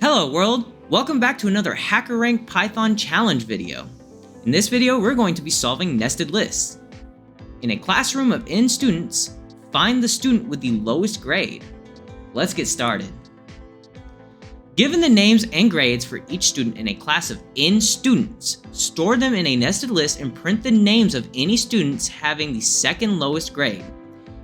Hello world! Welcome back to another HackerRank Python challenge video. In this video, we're going to be solving nested lists. In a classroom of n students, find the student with the lowest grade. Let's get started. Given the names and grades for each student in a class of n students, store them in a nested list and print the names of any students having the second lowest grade.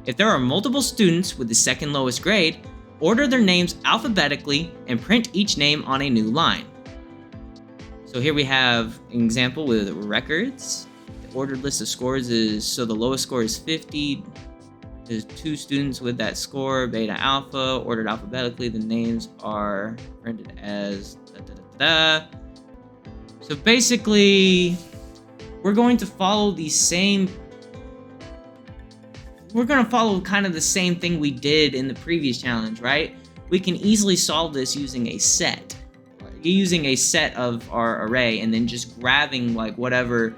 If there are multiple students with the second lowest grade, order their names alphabetically and print each name on a new line. So here we have an example with records. The ordered list of scores is, so the lowest score is 50. There's 2 students with that score, beta alpha, ordered alphabetically. The names are printed as So basically, we're going to follow the same kind of the same thing we did in the previous challenge, right? We can easily solve this using a set. Using a set of our array and then just grabbing like whatever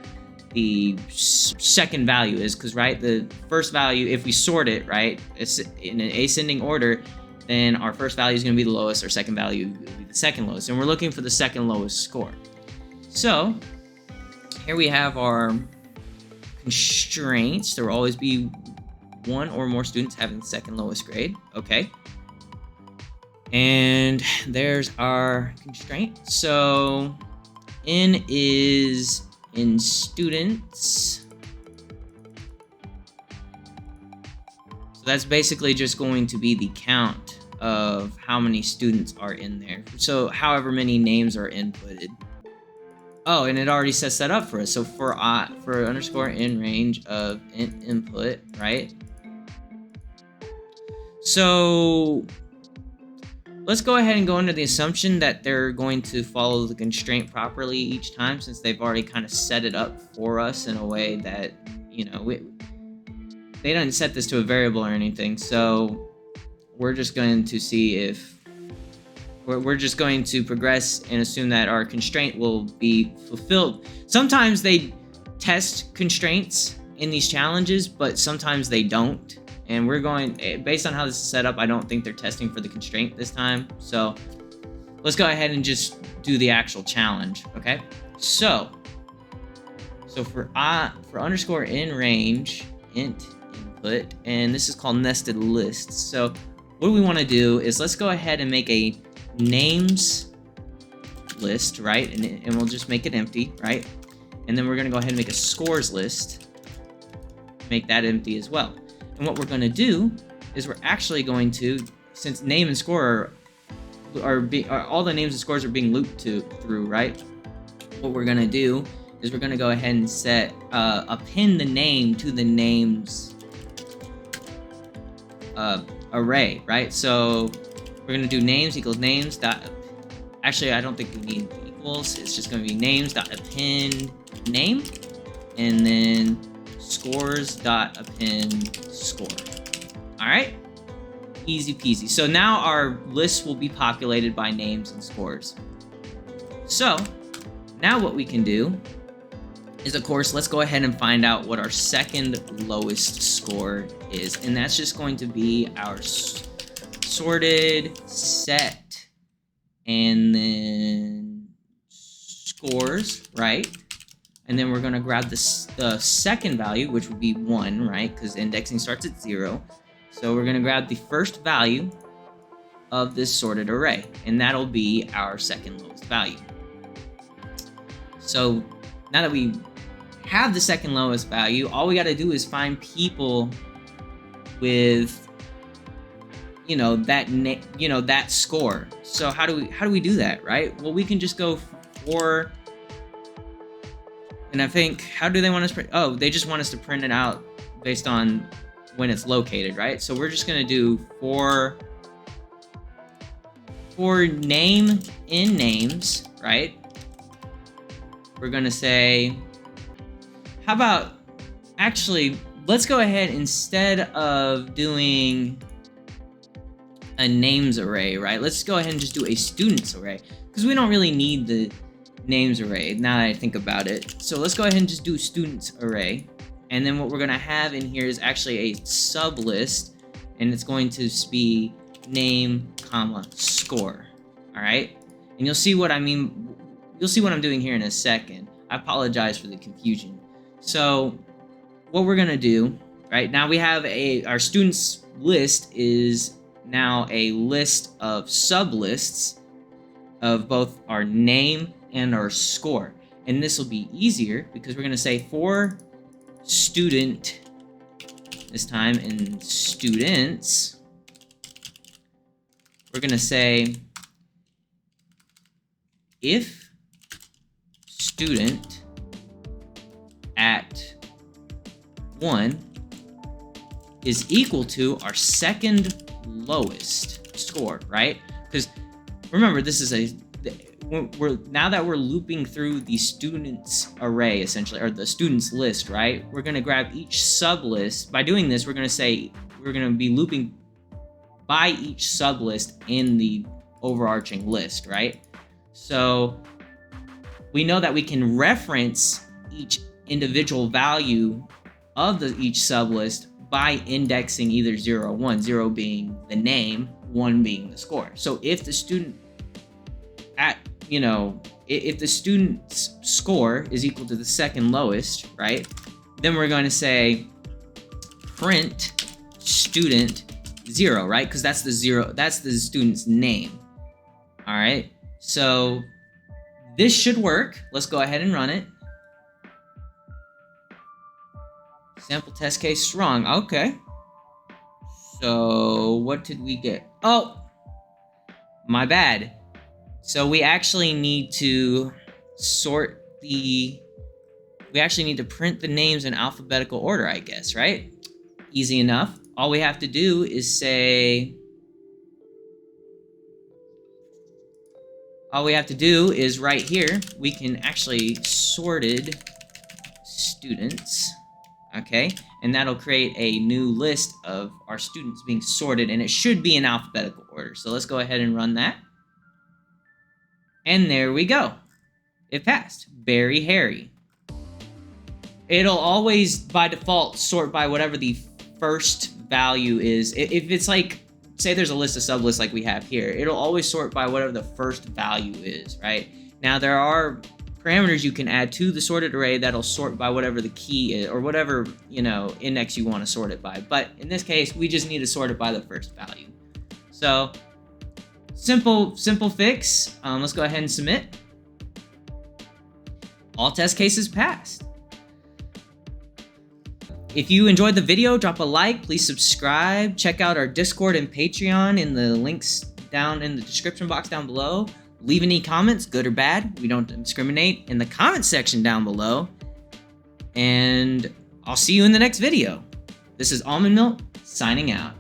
the second value is, because right, the first value, if we sort it, right, it's in an ascending order, then our first value is going to be the lowest, our second value will be the second lowest, and we're looking for the second lowest score. So here we have our constraints. There will always be one or more students having the second lowest grade. Okay. And there's our constraint. So n is in students. So that's basically just going to be the count of how many students are in there. So however many names are inputted. Oh, and it already sets that up for us. So for underscore in range of input, right? So let's go ahead and go under the assumption that they're going to follow the constraint properly each time, since they've already kind of set it up for us in a way that, you know, they didn't set this to a variable or anything. So we're just going to see if we're just going to progress and assume that our constraint will be fulfilled. Sometimes they test constraints in these challenges, but sometimes they don't. And we're going, based on how this is set up, I don't think they're testing for the constraint this time. So let's go ahead and just do the actual challenge, okay? So for underscore in range, int input, and this is called nested lists. So what we want to do is let's go ahead and make a names list, right? And we'll just make it empty, right? And then we're going to go ahead and make a scores list, make that empty as well. And what we're going to do is we're actually going to, since name and score are all the names and scores are being looped through, right? What we're going to do is we're going to go ahead and set append the name to the names array, right? So we're going to do names equals names dot. Actually, I don't think we need equals. It's just going to be names dot append name, and then scores dot append score. All right, easy peasy. So now our list will be populated by names and scores. So now what we can do is, of course, let's go ahead and find out what our second lowest score is, and that's just going to be our sorted set and then scores, right? And then we're going to grab the second value, which would be 1, right? Because indexing starts at 0. So we're going to grab the first value of this sorted array, and that'll be our second lowest value. So now that we have the second lowest value, all we got to do is find people with, that score. So how do we do that, right? Well, we can just go for. And I think, how do they want us to print? Oh, they just want us to print it out based on when it's located, right? So we're just going to do for name in names, right? We're going to say, how about, actually, let's go ahead, instead of doing a names array, right? Let's go ahead and just do a students array, because we don't really need the names array now that I think about it. So let's go ahead and just do students array, and then what we're going to have in here is actually a sub list, and it's going to be name comma score. All right, And you'll see what I mean. You'll see what I'm doing here in a second. I apologize for the confusion. So what we're gonna do, right now, we have our students list is now a list of sublists of both our name and our score. And this will be easier because we're gonna say for student, this time in students, we're gonna say if student at 1 is equal to our second lowest score, right? Because remember, this is now that we're looping through the students array, essentially, or the students list, right? We're going to grab each sublist. By doing this, we're going to be looping by each sublist in the overarching list, right? So we know that we can reference each individual value of each sublist by indexing either 0 or 1, 0 being the name, 1 being the score. So if the student if the student's score is equal to the second lowest, right, then we're going to say print student 0, right? Because that's the student's name. All right, so this should work. Let's go ahead and run it. Sample test case strong. Okay. So what did we get? Oh, my bad. So we actually need to print the names in alphabetical order, I guess, right? Easy enough. All we have to do is say, right here, we can actually sorted students, okay? And that'll create a new list of our students being sorted, and it should be in alphabetical order. So let's go ahead and run that. And there we go. It passed. Barry, Harry. It'll always, by default, sort by whatever the first value is. If it's like, say there's a list of sublists like we have here, it'll always sort by whatever the first value is, right? Now, there are parameters you can add to the sorted array that'll sort by whatever the key is, or whatever, index you want to sort it by. But in this case, we just need to sort it by the first value. So, simple fix. Let's go ahead and submit. All test cases passed. If you enjoyed the video, drop a like, please subscribe, check out our Discord and Patreon in the links down in the description box down below. Leave any comments, good or bad. We don't discriminate, in the comment section down below. And I'll see you in the next video. This is Almond Milk, signing out.